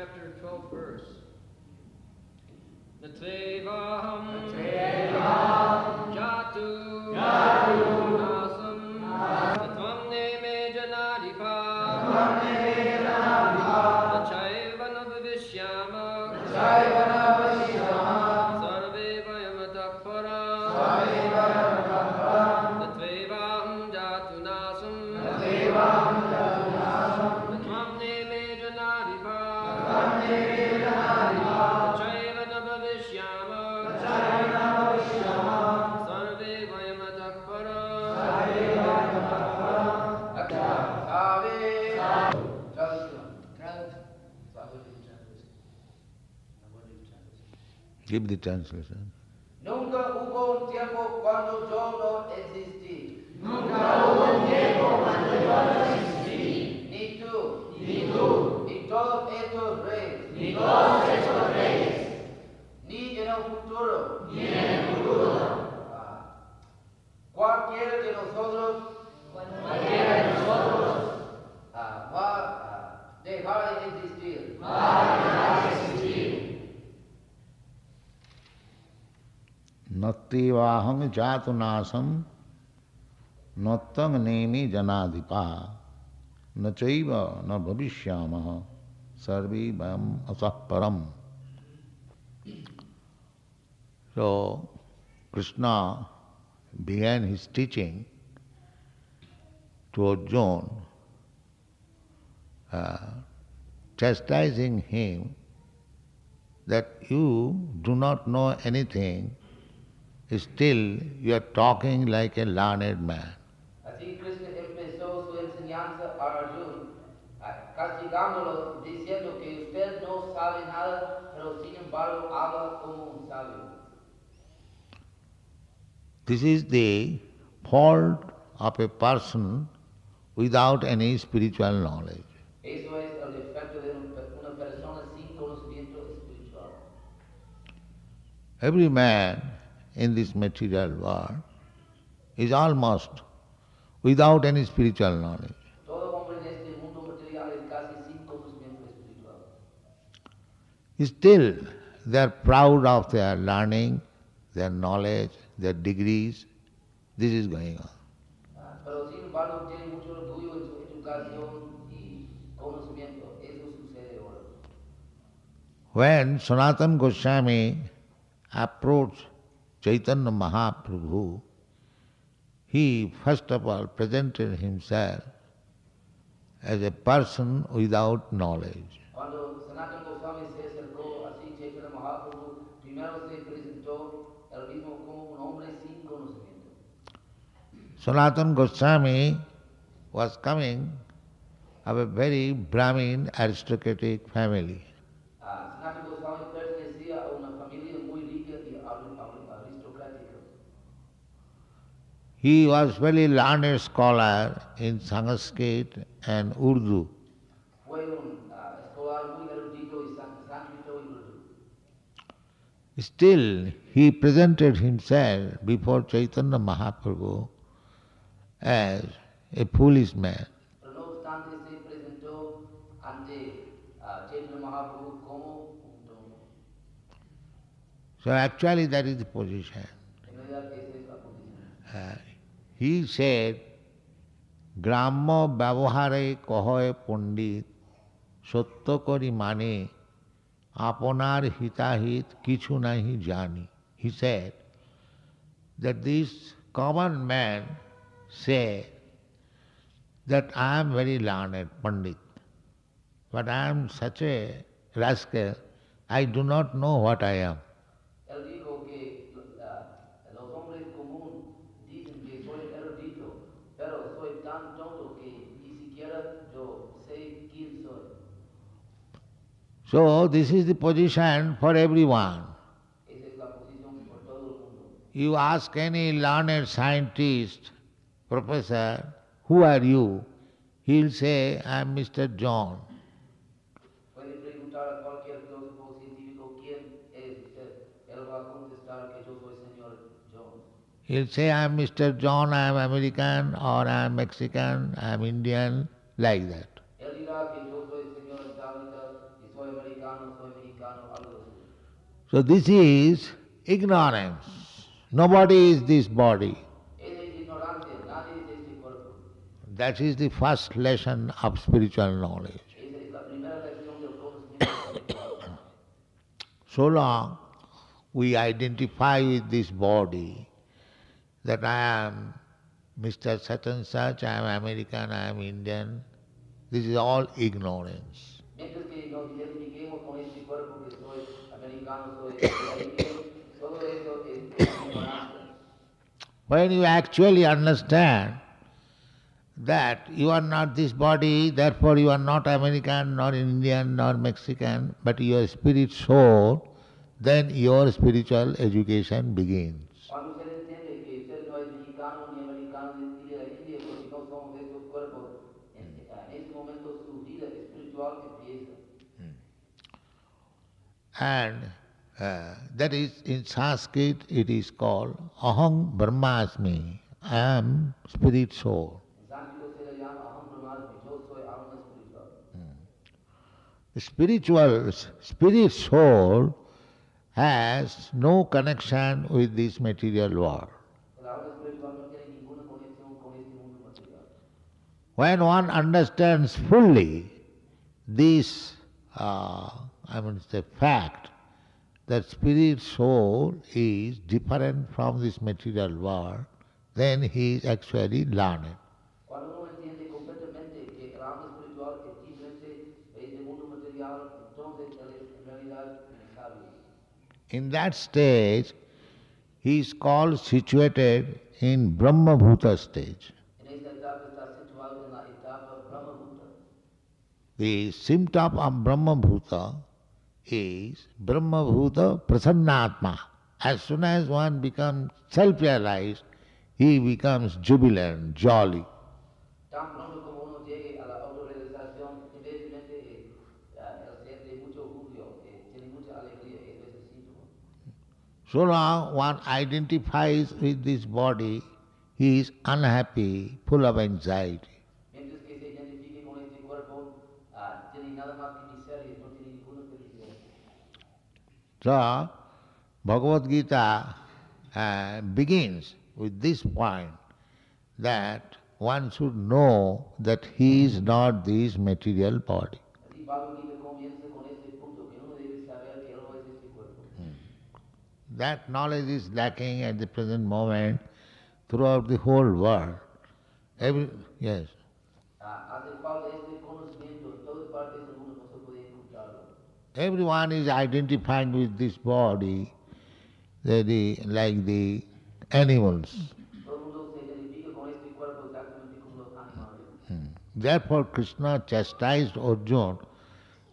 chapter 12th verse. Natvevaham jatu nasam natvam neme janadipa nachaiva nabhavishyama sarve vayamatah param natvevaham jatu nasam natvam neme janadipa nachaiva nabhavishyama sarve vayamatah Give the translation. Nunca hubo un tiempo cuando yo no existí. Nunca hubo un tiempo cuando yo no existí. Ni tú. Ni tú. Ni todos estos reyes. Ni todos estos reyes. Ni en el futuro. Ni en el futuro. Cualquiera de nosotros. Cualquiera de nosotros. Va a dejar de existir. Va a dejar de existir. Nattivaham jatunasam nattam nemi janadipa nachaiva na bhavishyamaha sarvi vayam asahparam. So, Krishna began his teaching to Arjuna, chastising him that you do not know anything, still you are talking like a learned man. Así Krishna empezó su enseñanza a Arjuna, castigándolo, diciendo que usted no sabe nada, pero sin embargo habla como un sabio. This is the fault of a person without any spiritual knowledge. Eso es el defecto de una persona sin conocimiento espiritual. Every man in this material world is almost without any spiritual knowledge. Todo hombre en este mundo material es casi sin conocimiento espiritual. Still, they are proud of their learning, their knowledge, their degrees. This is going on. Pero sin embargo tiene mucho orgullo en su educación y conocimiento. Eso sucede ahora. When Sanatana Goswami approached Chaitanya Mahaprabhu, he first of all presented himself as a person without knowledge. Cuando Sanatana Goswami se acercó así Chaitanya Mahaprabhu, primero se presentó él mismo como un hombre sin conocimiento. Sanatana Goswami was coming of a very Brahmin aristocratic family. Sanatana Goswami pertenecía a una familia muy rica y aristocrática. He was very learned scholar in Sanskrit and Urdu. Fue un escolar muy erudito y sánscrito y urdu. Still, he presented himself before Chaitanya Mahaprabhu as a foolish man. Pero no obstante se presentó ante Chaitanya Mahaprabhu como un tonto. So actually that is the position. En realidad esa es la posición. He said, Gramma Vyavahare Kahoe Pandit Satya Kari Mane Apanar Hitahit Kichu Nahi Jani. He said that this common man say that I am very learned Pandit, but I am such a rascal, I do not know what I am. Él dijo que los hombres comunes dicen que soy erudito, pero soy tan tonto que ni siquiera yo sé quién soy. So this is the position for everyone. Esa es la posición por todo el mundo. You ask any learned scientist, professor, who are you? He'll say, I am Mr. John. Puede preguntar a cualquier filósofo científico quién es usted. Él va a contestar que yo soy señor John. He'll say, I am Mr. John, I am American, or I am Mexican, I am Indian, like that. Él dirá que yo soy señor tal y tal y soy americano, soy mexicano, algo así. So this is ignorance. Nobody is this body. Esa es ignorancia, nadie es este cuerpo. That is the first lesson of spiritual knowledge. Esa es la primera lección del conocimiento espiritual. So long we identify with this body, that I am Mr. Such and such, I am American, I am Indian. This is all ignorance. Mientras que nos identifiquemos con este cuerpo que soy americano, soy indio, todo eso es ignorancia. When you actually understand that you are not this body, therefore you are not American, nor Indian, nor Mexican, but you are spirit soul, then your spiritual education begins. Cuando usted entiende que usted no es mexicano, ni americano, ni de la India, porque no somos de estos cuerpos, en ese momento su vida espiritual empieza. And that is, in Sanskrit it is called Aham Brahmasmi, I am spirit soul. En sánscrito se le llama Aham Brahmasmi, yo soy alma espiritual. Spirit soul has no connection with this material world. El alma espiritual no tiene ninguna conexión con este mundo material. When one understands fully this, fact that spirit soul is different from this material world, then he is actually learned. Cuando uno entiende completamente que el alma espiritual es diferente del mundo material, entonces él es en realidad un sabio. In that stage, he is called situated in Brahma Bhuta stage. En esta etapa está situado en la etapa Brahma Bhuta. The symptom of Brahma Bhuta is Brahma Bhuta Prasannatma. As soon as one becomes self-realized, he becomes jubilant, jolly. Tan pronto como uno llegue a la autorrealización, evidentemente él siente mucho júbilo, tiene mucha alegría, eso es el síntoma. So long one identifies with this body, he is unhappy, full of anxiety. Mientras que se identifique con este cuerpo, tiene nada más que miseria, no tiene ninguna felicidad. So, Bhagavad Gita begins with this point, that one should know that he is not this material body. Así Bhagavad Gita comienza con este punto, que uno debe saber que él no es este cuerpo. That knowledge is lacking at the present moment throughout the whole world. Yes. Hace falta este conocimiento, en todas partes del mundo no se puede encontrarlo. Everyone is identifying with this body, like the animals. Todo el mundo se identifica con este cuerpo exactamente como los animales. Therefore Krishna chastised Arjuna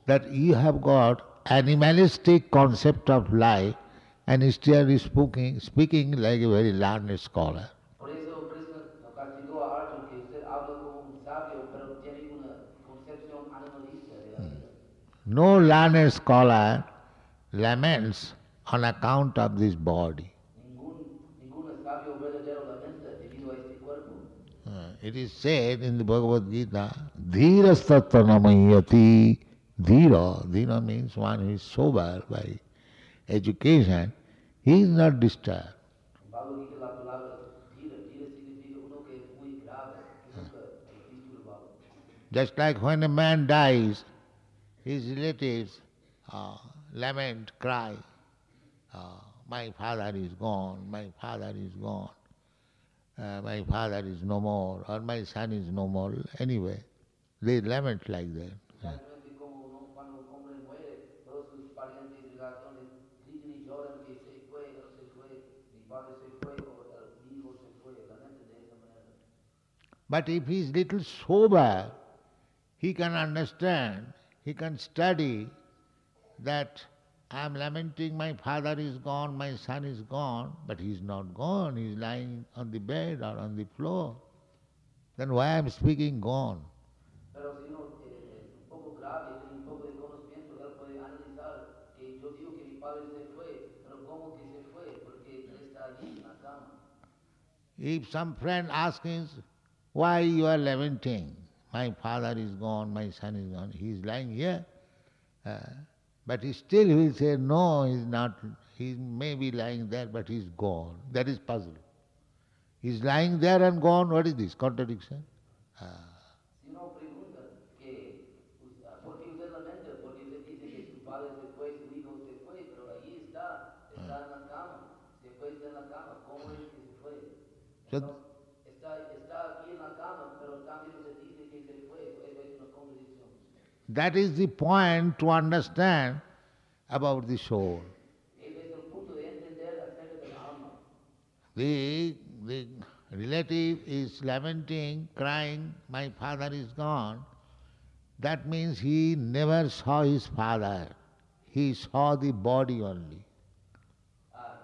that you have got animalistic concept of life and still is speaking like a very learned scholar. Por eso Krishna castigó a Arjuna que usted habla como un sabio, pero tiene una concepción animalista de la vida. No learned scholar laments on account of this body. Ningún sabio verdadero lamenta debido a este cuerpo. It is said in the Bhagavad Gita, Dhirastatta namayati. Dhira means one who is sober by education. He is not disturbed. En Bhagavad Gita la palabra dhira significa uno que es muy grave, que nunca es disturbado. Just like when a man dies, his relatives lament, cry, my father is gone, my father is gone, my father is no more, or my son is no more. Anyway, they lament like that. Exactamente como cuando un hombre muere, todos sus parientes y relaciones gritan y lloran que se fue, él se fue, mi padre se fue, o mi hijo se fue, lamentan de esa manera. But if he is little sober, he can understand, he can study that I am lamenting my father is gone, my son is gone, but he is not gone, he is lying on the bed or on the floor. Then why I am speaking gone? Pero si uno es un poco grave, tiene un poco de conocimiento, él puede analizar que yo digo que mi padre se fue, pero ¿cómo que se fue? Porque él está allí en la cama. If some friend asks him, why you are lamenting? My father is gone, my son is gone. He is lying here. But he still will say, no, he's not, he may be lying there, but he's gone. That is puzzle. He's lying there and gone, what is this? Contradiction? Si uno pregunta que, ¿por qué usted lamenta? Porque usted dice que su padre se fue, su hijo se fue, pero ahí está en la cama, se fue en la cama, ¿cómo es que se fue? So, Está aquí en la cama, pero también usted dice que se fue, eso es una contradicción. that is the point to understand about the soul. Ese es el punto de entender acerca del alma. The relative is lamenting, crying, my father is gone. That means he never saw his father. He saw the body only. La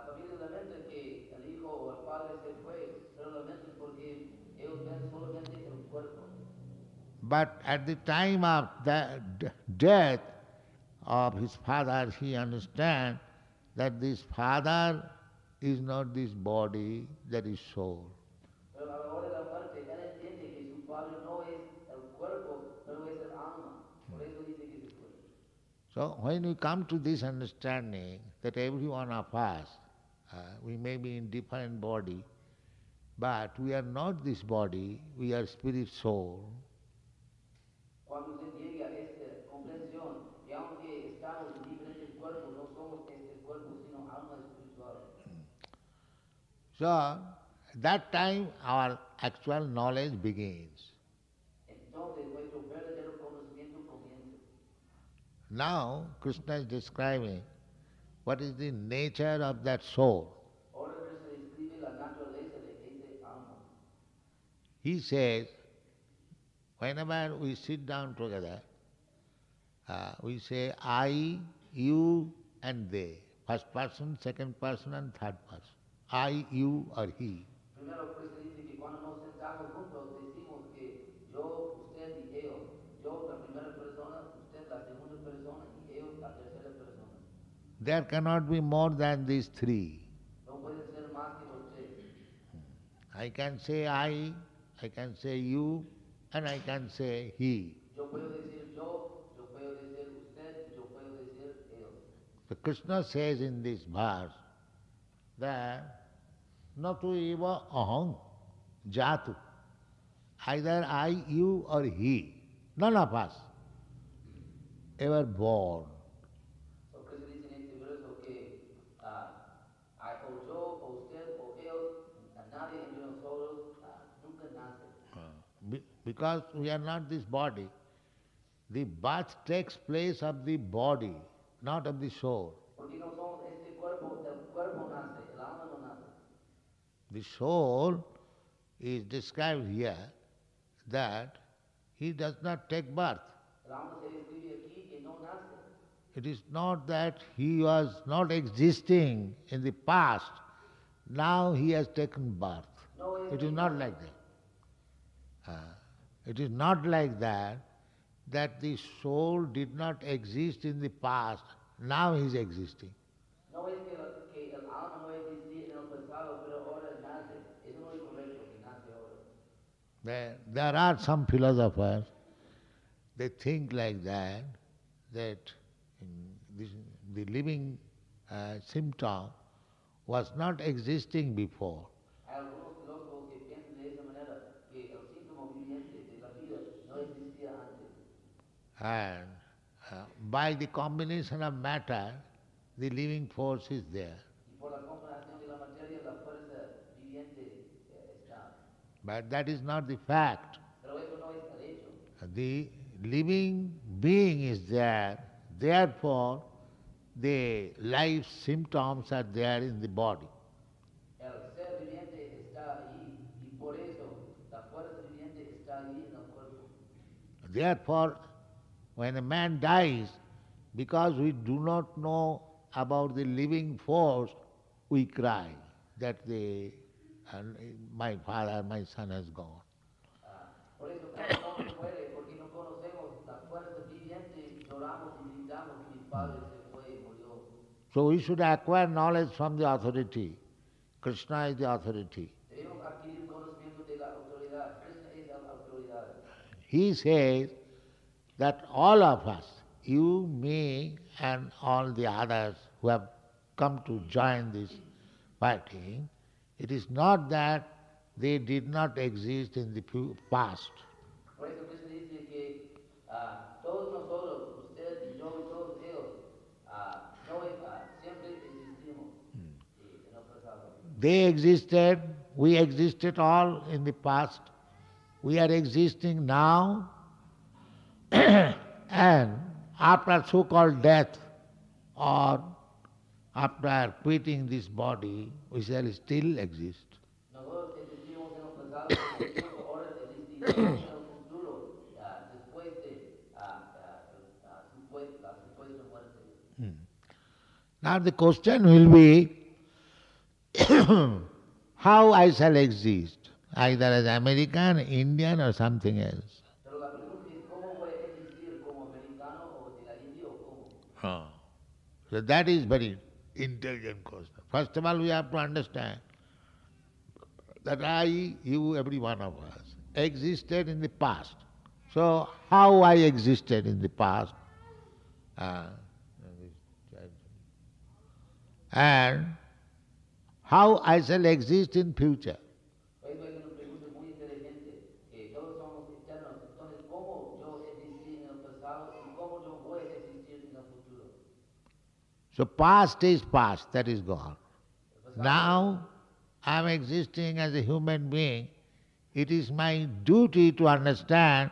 familia lamenta que el hijo o el padre se fue, pero lamentan porque ellos ven solamente el cuerpo. But at the time of the death of his father, he understands that this father is not this body, that is soul. Pero a la hora de la muerte, él entiende que su padre no es el cuerpo, pero es el alma. Por eso dice que se fue. So when we come to this understanding that every one of us, we may be in different body, but we are not this body, we are spirit soul. Cuando usted llega a esta comprensión, y aunque estamos en diferentes cuerpos, no somos este cuerpo, sino alma espiritual. So that time our actual knowledge begins. Entonces nuestro verdadero conocimiento comienza. Now Krishna is describing what is the nature of that soul. Ahora se describe la naturaleza de ese alma. He says, whenever we sit down together, we say I, you and they. First person, second person and third person. I, you or he. Primero, pues se dice que cuando nos sentamos juntos decimos que yo, usted y ellos. Yo la primera persona, usted la segunda persona y ellos la tercera persona. There cannot be more than these three. No puede ser más que los tres. I can say I can say you, and I can say he. Yo puedo decir yo puedo decir usted, yo puedo decir ellos. So Krishna says in this verse that natu eva aham jatu. Either I, you or he, none of us ever born. So que se dice en este verso que o yo, o usted, o ellos, nadie entre nosotros nunca nace. Because we are not this body, the birth takes place of the body, not of the soul. Porque no somos este cuerpo, el cuerpo nace, el alma no nace. The soul is described here that he does not take birth. El alma se describe aquí que no nace. It is not that he was not existing in the past, now he has taken birth. No es It is not like that. It is not like that the soul did not exist in the past, now he is existing. No es que el alma no existía en el pasado, pero ahora nace. Eso no es correcto, que nace ahora. There are some philosophers, they think like that the living symptom was not existing before. Hay algunos filósofos que piensan de esa manera, que el síntoma viviente de la vida no existía antes. And by the combination of matter, the living force is there. Y por la combinación de la materia, la fuerza viviente está. But that is not the fact. Pero eso no es el hecho. The living being is there, therefore the life symptoms are there in the body. El ser viviente está ahí, y por eso la fuerza viviente está ahí en el cuerpo. Therefore, when a man dies, because we do not know about the living force, we cry that my father, my son has gone. Por eso cuando un hombre muere, porque no conocemos la fuerza viviente, lloramos y gritamos que mi padre se fue y murió. So we should acquire knowledge from the authority. Krishna is the authority. Debemos adquirir conocimiento de la autoridad. Krishna es la autoridad. He says that all of us, you, me, and all the others who have come to join this fighting, it is not that they did not exist in the past. Por eso Krishna dice que todos nosotros, usted y yo y todos ellos, siempre existimos en el pasado. They existed, we existed all in the past, we are existing now, and after so-called death or after quitting this body, we shall still exist. Nosotros existimos en el pasado, nosotros ahora existimos en el futuro, después de la supuesta muerte. Now the question will be, how I shall exist, either as American, Indian or something else. Pero la pregunta es, ¿cómo voy a existir como americano o de la India o cómo? So that is very intelligent question. First of all, we have to understand that I, you, every one of us existed in the past. So how I existed in the past, and how I shall exist in future. Por eso hay una pregunta muy inteligente, que todos somos eternos, entonces ¿cómo yo existí en el pasado y cómo yo voy a existir en el futuro? So past is past, that is gone. Now I am existing as a human being. It is my duty to understand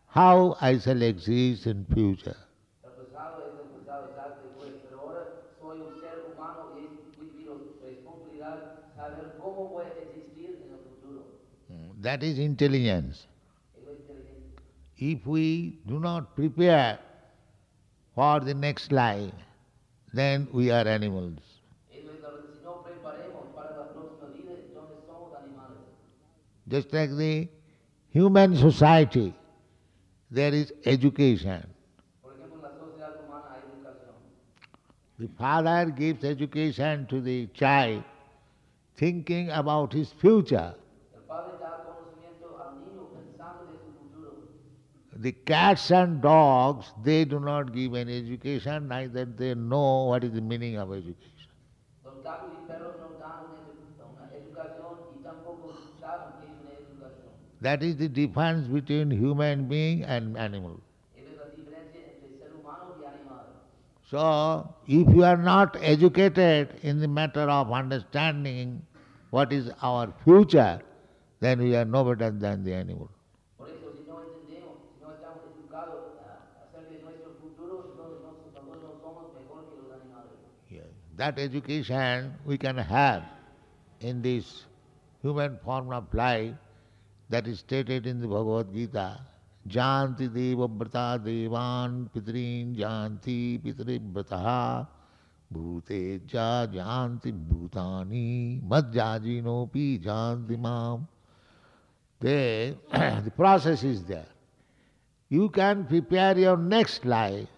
how I shall exist in future. El pasado es el pasado, ya se fue, pero ahora soy un ser humano y es mi responsabilidad saber cómo voy a existir en el futuro. That is intelligence. Eso es inteligente. If we do not prepare for the next life, then we are animals. Eso es la verdad. Si no preparemos para la próxima vida, entonces somos animales. Just like the human society, there is education. Por ejemplo, en la sociedad humana hay educación. The father gives education to the child, thinking about his future. El padre da conocimiento al niño pensando de su futuro. The cats and dogs, they do not give any education, neither they know what is the meaning of education. Los gatos y perros no dan una educación y tampoco saben qué es una educación. That is the difference between human being and animal. Esa es la diferencia entre ser humano y animal. So, if you are not educated in the matter of understanding what is our future, then we are no better than the animal. Por eso, si no entendemos, si no estamos educados acerca de nuestro futuro, entonces nosotros no somos mejor que los animales. Yes. That education we can have in this human form of life that is stated in the Bhagavad Gita. Janti deva brata devan pitrin janti pitribrataha bhute ja janti bhutani madhyajinopi janti mam. The process is there. You can prepare your next life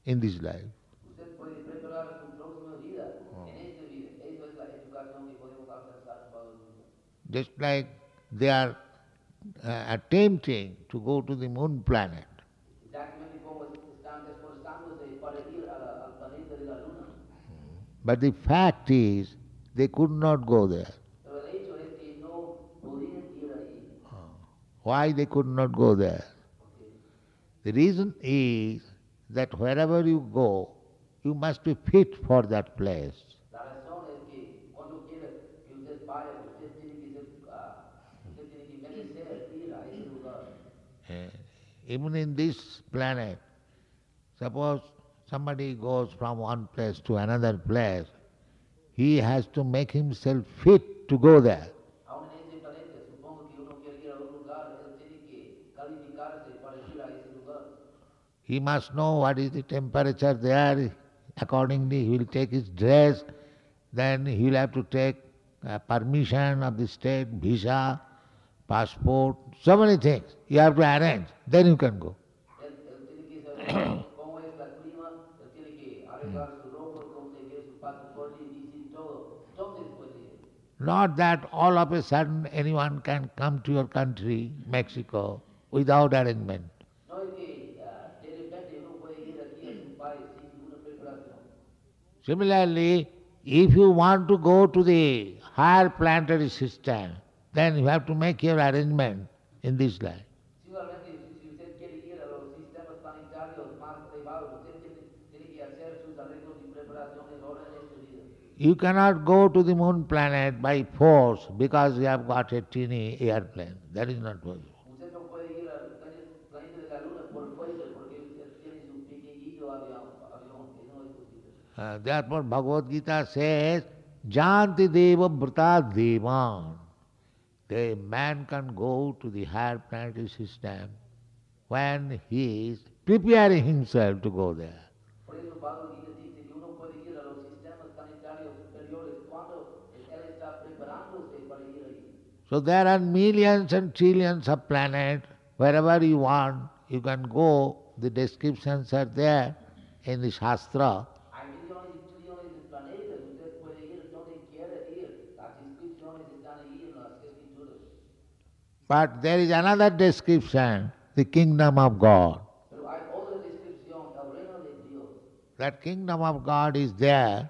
in this life. Usted puede preparar su próxima vida en esta vida. Eso es la educación que podemos alcanzar en Bhagavad Gita. Just like they are attempting to go to the moon planet. Exactamente como están esforzándose para ir al planeta de la luna. But the fact is, they could not go there. Pero el hecho es que no podían ir ahí. Why they could not go there? Porque The reason is that wherever you go, you must be fit for that place. la razón es que cuando quiera que usted vaya, usted tiene que merecer ir a ese lugar. Even in this planet, suppose somebody goes from one place to another place, he has to make himself fit to go there. Aún en ese planeta, supongo que uno quiere ir a un lugar, él tiene que calificarse para ir a ese lugar. He must know what is the temperature there. Accordingly, he will take his dress. Then he will have to take permission of the state, visa, passport, so many things. You have to arrange. Then you can go. Él tiene que saber cómo es la clima, él tiene que arreglar su ropa, conseguir su pasaporte y todo. Entonces puede ir. Not that all of a sudden anyone can come to your country, Mexico, without arrangement. No es que de repente uno puede ir aquí a su pai sin ninguna preparación. Similarly, if you want to go to the higher planetary system, then you have to make your arrangement in this life. Igualmente, si usted quiere ir a los sistemas planetarios más elevados, usted tiene que hacer sus arreglos y preparaciones ahora en esta vida. You cannot go to the moon planet by force because you have got a teeny airplane. That is not possible. Usted no puede ir al planeta de la luna por fuerza porque usted tiene su pequeñito avión. Eso no es posible. Therefore, Bhagavad Gita says, Janti Deva Vrta Devan. The man can go to the higher planetary system when he is preparing himself to go there. Por eso Bhagavad Gita dice que uno puede ir a los sistemas planetarios superiores cuando él está preparándose para ir ahí. So there are millions and trillions of planets. Wherever you want, you can go. The descriptions are there in the Shastra. Hay millones y trillones de planetas. Usted puede ir donde quiera ir. Las inscripciones están ahí en las escrituras. But there is another description, the kingdom of God. Pero hay otra descripción, el reino de Dios. That kingdom of God is there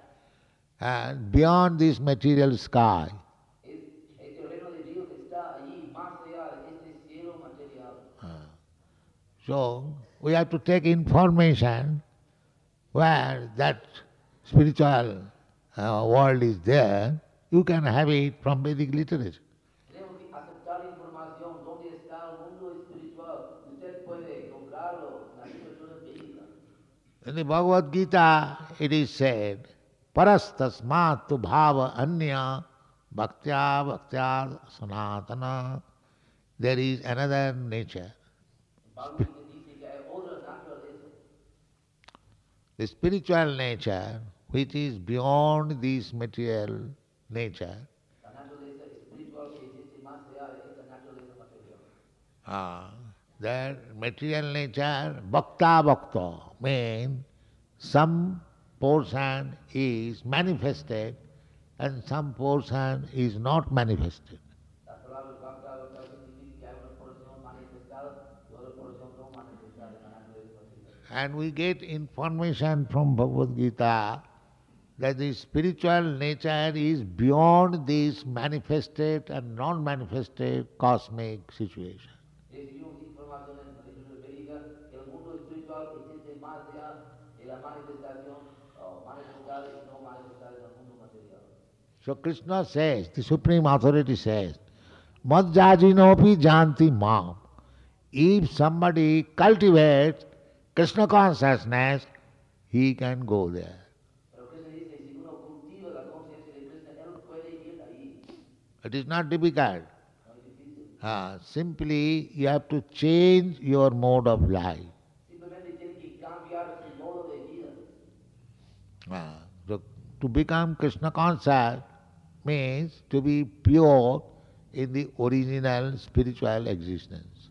beyond this material sky. Este reino de Dios está allí, más allá de este cielo material. So we have to take information where that spiritual world is there. You can have it from Vedic literature. Tenemos que aceptar información dónde está el mundo espiritual. Usted puede lograrlo en la literatura védica. In the Bhagavad Gita it is said, Parastasmat tu bhava anya bhaktya bhaktya sanatana. There is another nature. Bhagavad Gita dice que hay otra naturaleza. The spiritual nature which is beyond this material nature. La naturaleza espiritual que existe más allá de esta naturaleza material. That material nature, bhakta bhakta, means some portion is manifested and some portion is not manifested. Las palabras bhakta bhakta significa que hay una porción manifestada y otra porción no manifestada en la naturaleza material. And we get information from Bhagavad Gita that the spiritual nature is beyond this manifested and non-manifested cosmic situation. Recibimos información en la literatura védica que el mundo espiritual existe más allá de la manifestación manifestada y no manifestada en el mundo material. So Krishna says, the Supreme Authority says, Madhyajinopi janti mam. If somebody cultivates Krishna consciousness, he can go there. Pero Krishna dice, si uno cultiva la conciencia de Krishna, él puede ir ahí. It is not difficult. No es difícil. Simply you have to change your mode of life. Simplemente tiene que cambiar su modo de vida. So to become Krishna conscious means to be pure in the original spiritual existence.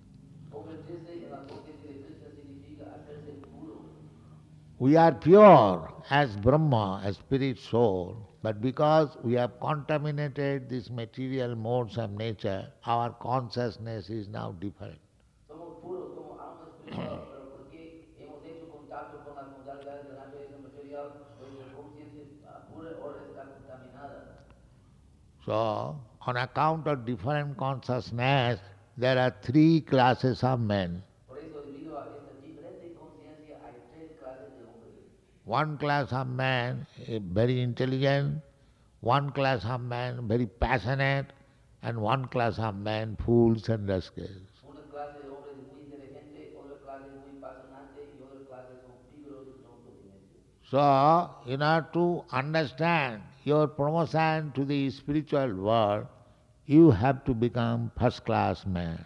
Convertirse en la conciencia de Krishna significa hacerse puro. We are pure as Brahma, as spirit soul, but because we have contaminated these material modes of nature, our consciousness is now different. Somos puros como alma espiritual, pero porque hemos hecho contacto con las modalidades de la naturaleza material, nuestra conciencia pura ahora está contaminada. So, on account of different consciousness, there are three classes of men. Por eso, debido a esta diferente conciencia, hay tres clases de hombres. One class of man very intelligent, one class of man very passionate, and one class of men fools and rascals. Una clase de hombres muy inteligente, otra clase muy apasionante y otra clase son pícaros y tontos y necios. So, in order to understand your promotion to the spiritual world, you have to become first class man.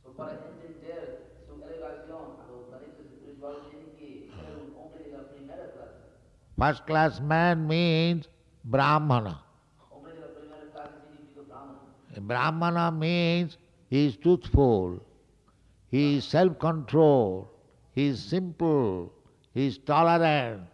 So, para entender su elevación a los planetas espirituales, tienen que ser un hombre de la primera clase. First class man means Brahmana. Hombre de la primera clase significa brahmana. A Brahmana means he is truthful, he is self-controlled, he is simple, he is tolerant.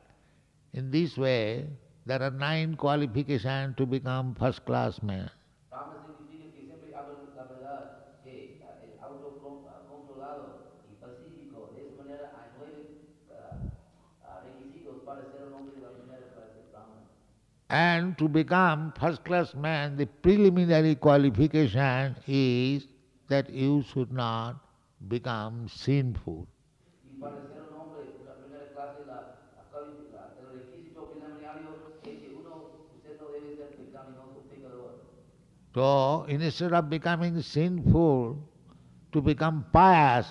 In this way, there are 9 qualifications to become first class man. Brahmana significa que siempre habla la verdad, que es autocontrolado y pacífico. De esa manera hay 9 requisitos And to become first-class man, the preliminary qualification is that you should not become sinful. Y para ser un hombre de la primera clase, el requisito preliminario es que usted no debe ser pecaminoso, pecador. So instead of becoming sinful, to become pious,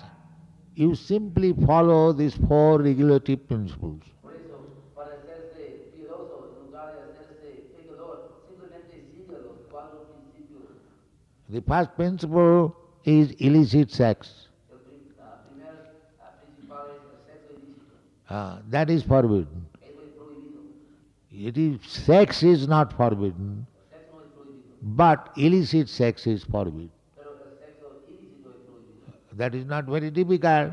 you simply follow these four regulative principles. Por eso, para hacerse piadoso, en lugar de hacerse pecador, simplemente siga los cuatro principios. The first principle is illicit sex. El primer principal es el sexo ilícito. That is forbidden. Eso es prohibido. Sex is not forbidden, El sexo no es prohibido, but illicit sex is forbidden. pero el sexo ilícito es prohibido. That is not very difficult.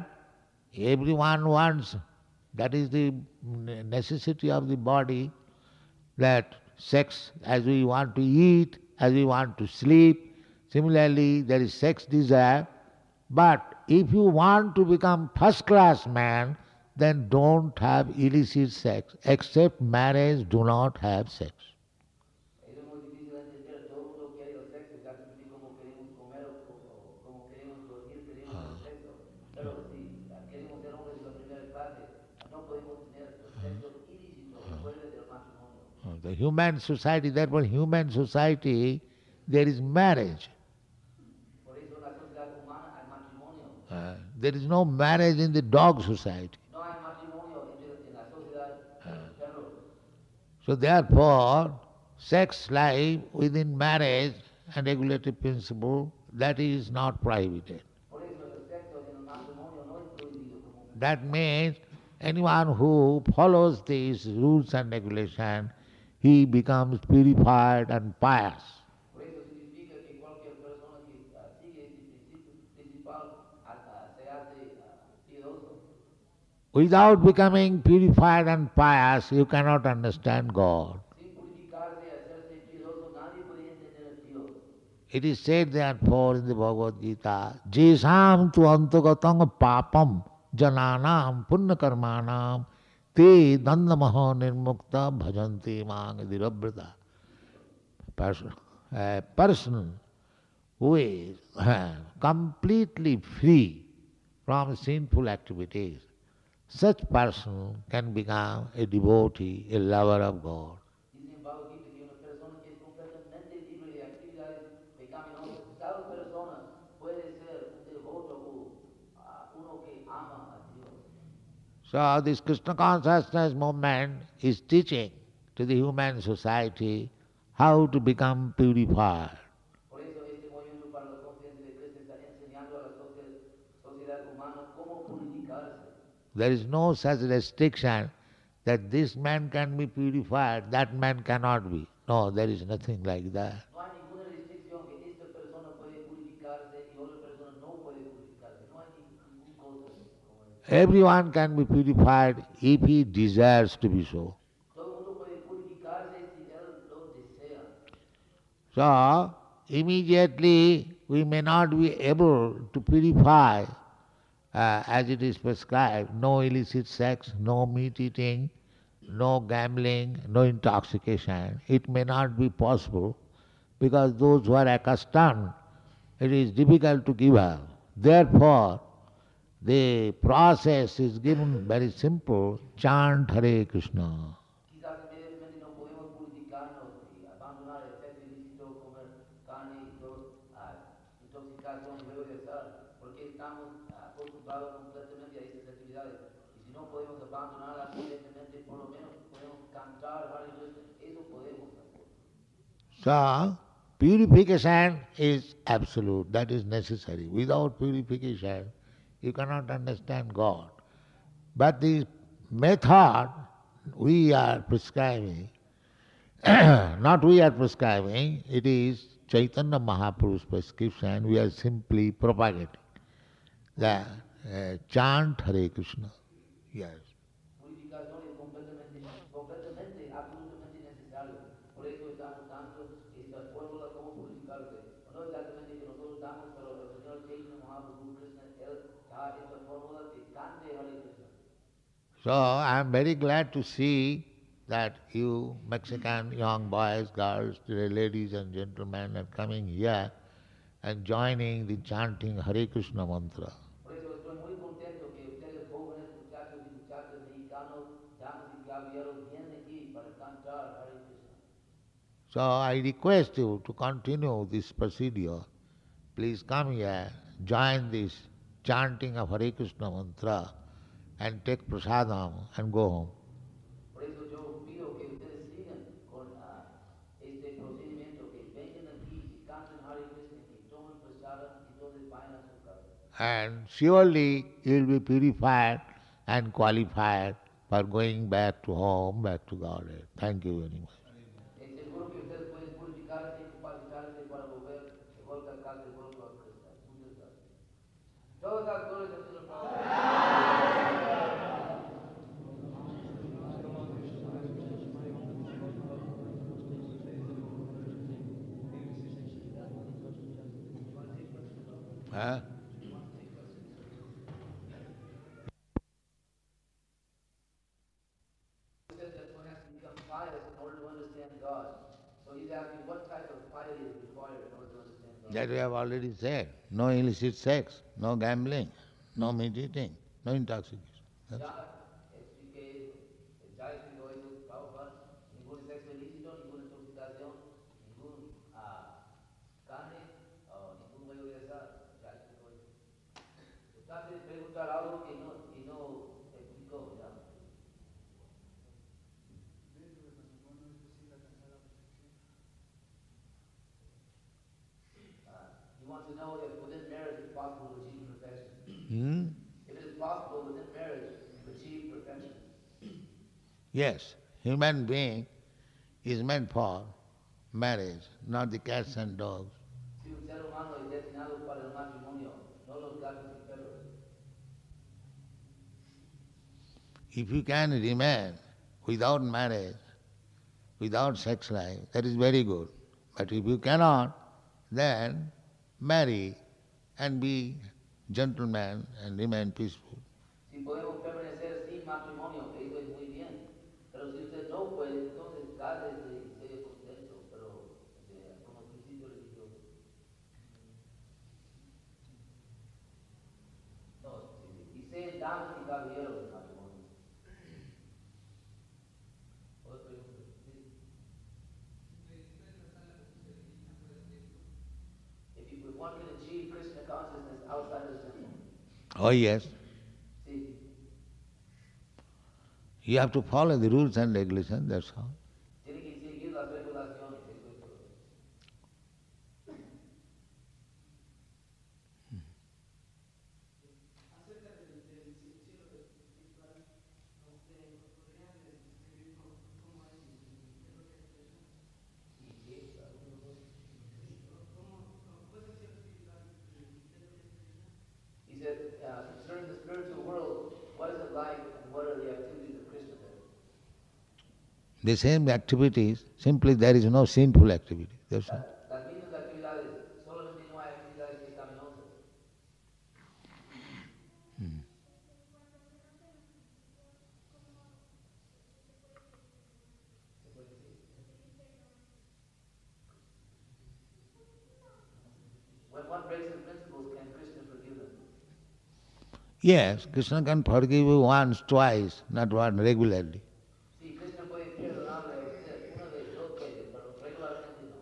Everyone wants, that is the necessity of the body, that sex as we want to eat, as we want to sleep. Similarly, there is sex desire. But if you want to become first-class man, then don't have illicit sex. Except marriage, do not have sex. Eso es muy difícil de entender. Todo el mundo quiere el sexo, exactamente como queremos comer o como queremos dormir, queremos el sexo. Pero si queremos ser hombres de la primera clase, no podemos tener el sexo ilícito fuera del matrimonio. The human society, therefore human society, there is marriage. Por eso en la sociedad humana hay matrimonio. There is no marriage in the dog society. No hay matrimonio en la sociedad de los perros. So therefore, sex life within marriage and regulative principle, that is not prohibited. Por eso el sexo en el matrimonio no es prohibido como That means anyone who follows these rules and regulations, he becomes purified and pious. por eso significa que cualquier persona que sigue este principio principal se hace piadoso. Without becoming purified and pious, you cannot understand God. Sin purificarse, hacerse piadoso, nadie puede entender a Dios. It is said therefore in the Bhagavad Gita, Jesam tu antagatang papam jananam punya karmanam te dandamaha nirmukta bhajanti mang dirabrata. A person who is completely free from sinful activities, such person can become a devotee, a lover of God. Dice en Bhagavad Gita que una persona que es completamente libre de actividades pecaminosas, tal persona puede ser un devoto o uno que ama a Dios. So this Krishna consciousness movement is teaching to the human society how to become purified. Por eso este movimiento para la conciencia de Cristo está enseñando a la sociedad humana cómo purificarse. There is no such restriction that this man can be purified, that man cannot be. No, there is nothing like that. No hay ninguna restricción que esta persona puede purificarse y otra persona no puede purificarse. No hay ninguna cosa como eso. Everyone can be purified if he desires to be so. Todo el mundo puede purificarse si él lo desea. So, immediately we may not be able to purify as it is prescribed. No illicit sex, no meat eating, no gambling, no intoxication. It may not be possible because those who are accustomed, it is difficult to give up. Therefore, the process is given very simple, chant Hare Krishna. Quizás evidentemente no podemos purificarnos y abandonar el sexo ilícito, comer carne y intoxicación luego de estar, porque estamos acostumbrados completamente a estas actividades. Y si no podemos abandonarlas, evidentemente por lo menos podemos cantar Hare Krishna, eso podemos hacer. So, purification is absolute, that is necessary. Without purification, you cannot understand God. But the method we are prescribing, not we are prescribing, it is Chaitanya Mahaprabhu's prescription, we are simply propagating. The chant Hare Krishna. Yes. Purificación es completamente, absolutamente necesario. Por eso estamos dando esta fórmula como purificarse. No exactamente que nosotros damos, pero el Señor Chaitanya Mahaprabhu Krishna, Él da esta fórmula que cante Hare Krishna. So I am very glad to see that you Mexican young boys, girls, ladies and gentlemen are coming here and joining the chanting Hare Krishna mantra. Por eso estoy muy contento que ustedes jóvenes, muchachos y muchachas mexicanos, damas y caballeros, vienen aquí para cantar Hare Krishna. So I request you to continue this procedure. Please come here, join this chanting of Hare Krishna mantra and take prasadam and go home. Por eso yo pido que ustedes sigan con este procedimiento, que vengan aquí, que canten Hare Krishna, que tomen prasada y entonces vayan a su casa. And surely you will be purified and qualified for going back to home, back to Godhead. Thank you very much. Es seguro que ustedes pueden purificarse y capacitarse para volver de vuelta a casa, de vuelta a Cristo. Muchas gracias. Todas las glorias al Señor Padre. Huh? Says that one has to become pious in order to understand God. So he's asking what type of piety is required in order to understand God. That we have already said. No illicit sex, no gambling, no meat eating, no intoxication. That's Ya expliqué, ya explicó eso Prabhupada. Ningún sexo ilícito, ninguna intoxicación, ningún carne, ningún medio de azar. Ya explicó eso. Trate de preguntar algo que no explicó ya. You want to know if within marriage it's possible to achieve perfection. Hmm? If it is possible within marriage to achieve perfection. Yes, human being is meant for marriage, not the cats and dogs. Si un ser humano es destinado para el matrimonio, no los gatos y perros. If you can remain without marriage, without sex life, that is very good. But if you cannot, then marry and be gentleman and remain peaceful. Si podemos permanecer sin matrimonio, eso es muy bien. Pero si usted no puede, entonces cásese y sea contento, pero como principio religioso. No, y sean damas y caballeros del matrimonio. Otra pregunta. Sí. If one can achieve Krishna consciousness outside of sin, Oh yes, sí, you have to follow the rules and regulations, that's all. tiene que seguir las regulaciones, eso es todo. He said, concerning the spiritual world, what is it like and what are the activities of Krishna there? The same activities, simply there is no sinful activity, that's all. Las mismas actividades, solamente no hay actividades pecaminosas. When one breaks the principles, can Krishna forgive them? Yes, Krishna can forgive you once, twice, not one regularly. Sí, Krishna puede perdonarle a usted una vez, dos veces, pero regularmente no.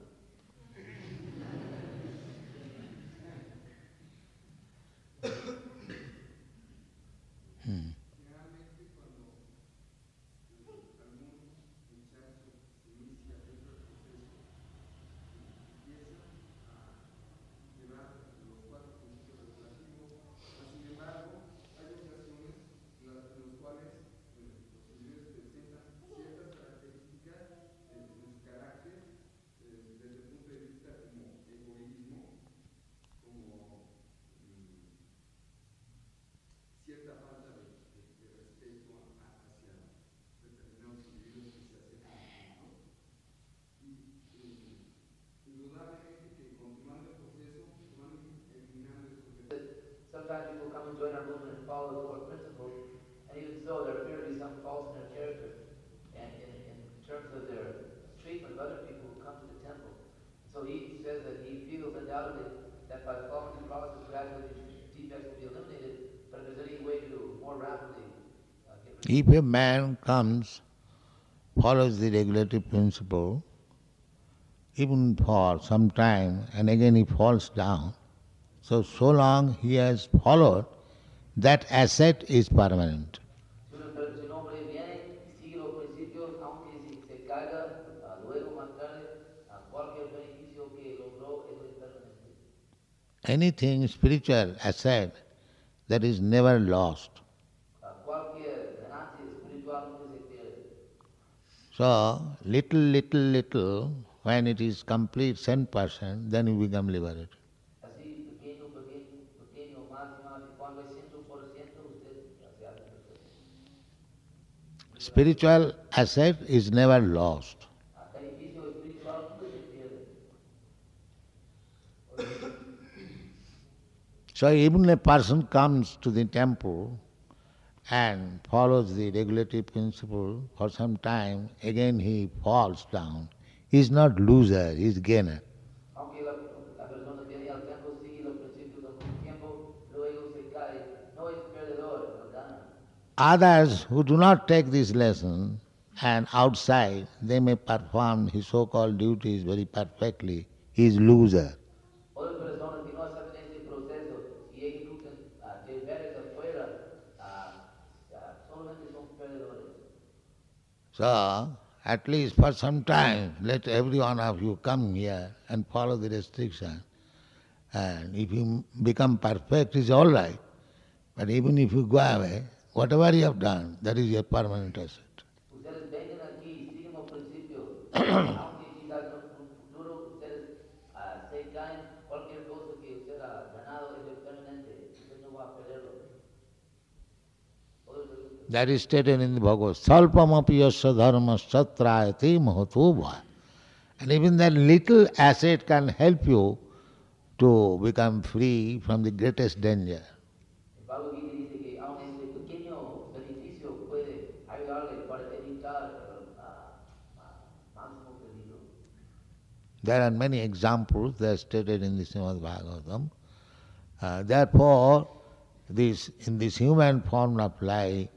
Sometimes people come and join our movement and follow the core principles, and even so, there appear to be some faults in their character and in So he says that he feels undoubtedly that by following the process, gradually these defects will be eliminated, but if there's any way to more rapidly get rid If a man comes, follows the regulative principle, even for some time, and again he falls down, so long he has followed, that asset is permanent. Si un hombre viene y sigue los principios, aunque si se caiga, luego más tarde, cualquier beneficio que logró es permanente. Anything spiritual asset that is never lost. Cualquier ganancia espiritual nunca se pierde. So, little, when it is complete 100%, then you become liberated. Así, pequeño, más y más, y cuando es 100%, usted se hace perfecto. Spiritual asset is never lost. Beneficio espiritual nunca se pierde. So even a person comes to the temple and follows the regulative principle for some time, again he falls down. He is not loser, he is gainer. Aunque la persona viene al templo, sigue los principios de un tiempo, luego se cae, no es perdedor, no gana. Others who do not take this lesson and outside they may perform his so-called duties very perfectly, he is loser. Otras personas que no aceptan este proceso y ejecutan deberes afuera, solamente son perdedores. So, at least for some time, let every one of you come here and follow the restriction. And if you become perfect, it's all right. But even if you go away, whatever you have done, that is your permanent asset. Ustedes vengan aquí, siguen los principios, aunque quizás en un futuro ustedes se caen, cualquier cosa que usted ha ganado es permanente, usted no va a perderlo. That is stated in the Bhagavad. Salpamapi yasya dharma satrayati mahatubha. And even that little asset can help you to become free from the greatest danger. El Bhagavad Gita dice que aun este pequeño beneficio puede ayudarle para evitar máximo peligro. There are many examples, they are stated in the Srimad Bhagavatam. Therefore, in this human form of life,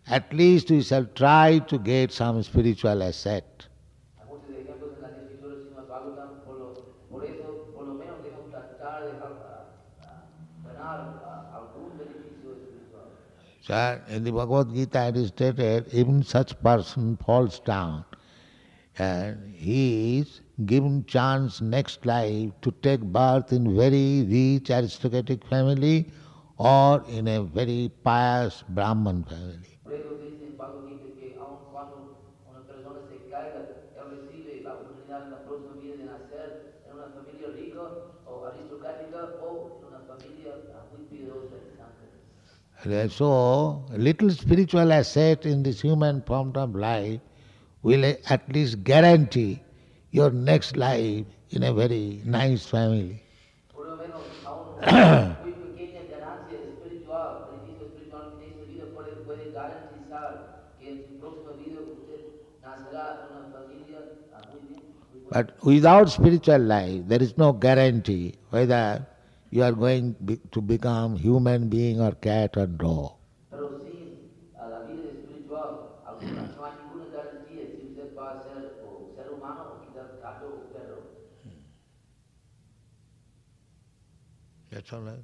at least we shall try to get some spiritual asset. Hay muchos ejemplos en las escrituras de Srimad Bhagavatam, por eso, por lo menos debemos tratar de ganar algún beneficio espiritual. So in the Bhagavad Gita it is stated, even such person falls down and he is given chance next life to take birth in very rich aristocratic family or in a very pious Brahman family. Por eso dice en Bhagavad Gita que aun cuando una persona se caiga, él recibe la oportunidad en la próxima vida de nacer en una familia rica o aristocrática o en una familia muy piadosa y santa. So, a little spiritual asset in this human form of life will at least guarantee your next life in a very nice family. Por lo menos aún muy pequeña ganancia espiritual, beneficio espiritual en esta vida puede garantizar que en su próxima vida usted nacerá en una familia muy bien. But without spiritual life, there is no guarantee whether you are going to become human being or cat or dog. Pero sin la vida espiritual, no hay ninguna garantía si usted va a ser o ser humano o quizás gato o perro. That's all right.